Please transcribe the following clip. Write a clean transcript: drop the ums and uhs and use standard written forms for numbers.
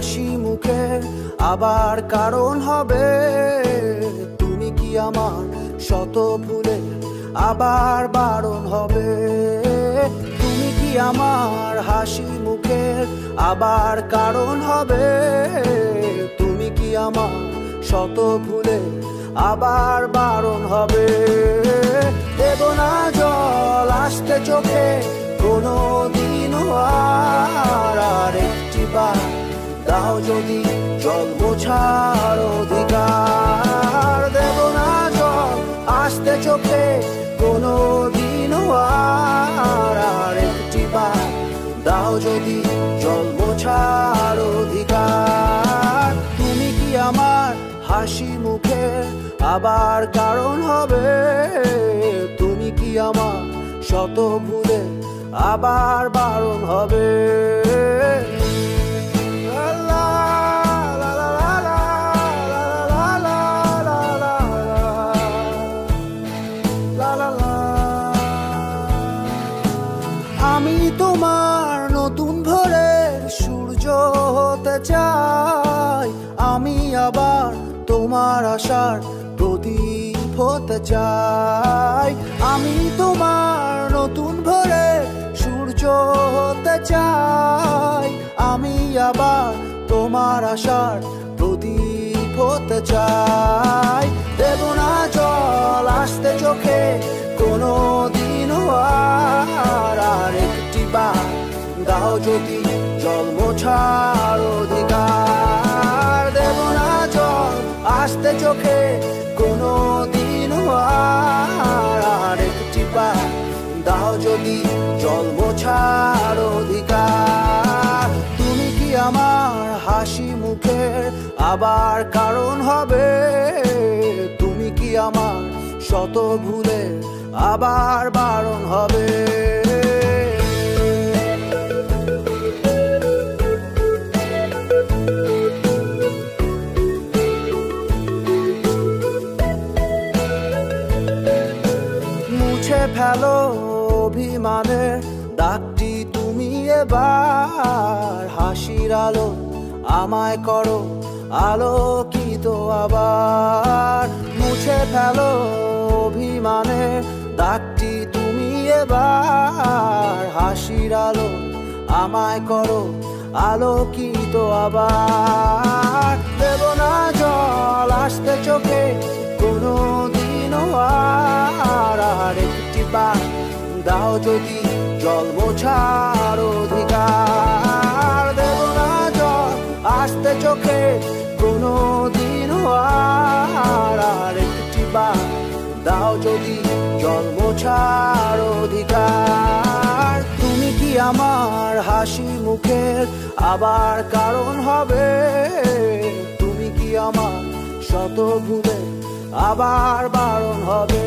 হাসি মুখে আবার কারণ হবে। তুমি কি আমার শত ভুলে আবার বারণ হবে। তুমি কি আমার হাসি মুখে আবার কারণ হবে। তুমি কি আমার শত ভুলে আবার বারণ হবে। দেব না জল আসতে চোখে কোনো দিনও আর একটি বার দাও যদি জল মোছার অধিকার। দেব না জল আসতে চোখে কোনো দিনও আর একটি বার দাও যদি জল মোছার অধিকার। তুমি কি আমার হাসি মুখে আবার কারণ হবে। তুমি কি আমার শত ভুলে আবার বারণ হবে। আমি তোমার নতুন ভোরের সূর্য হতে চাই। আমি আবার তোমার আশার প্রদীপ হতে চাই। আমি তোমার নতুন ভোরের সূর্য হতে চাই। আমি আবার তোমার আশার প্রদীপ হতে চাই। দেব না জল আসতে চোখে কোনো দিনও আর একটি বার দাও যদি জল মোছার অধিকার। দেব না জল আসতে চোখে কোনো দিনও আর একটি বার দাও যদি জল মোছার অধিকার। তুমি কি আমার হাসি মুখের আবার কারণ হবে। তুমি কি আমার শত ভুলে আবার বারণ হবে। মুছে ফেলো অভিমানের দাগটি তুমি এবার। হাসির আলো আমায় করো আলোকিত আবার। মুছে ফেলো অভিমানের দাগটি তুমি এবার। হাসির আলো আমায় করো আলোকিত আবার। দেব না জল আসতে চোখে কোনো দিনও আর একটি বার দাও যদি জল মোছার অধিকার। দেব না জল আসতে চোখে কোনো দিনও আর একটি বার দাও যদি জল মোছার অধিকার। তুমি কি আমার হাসি মুখের আবার কারণ হবে। তুমি কি আমার শত ভুলে আবার বারণ হবে।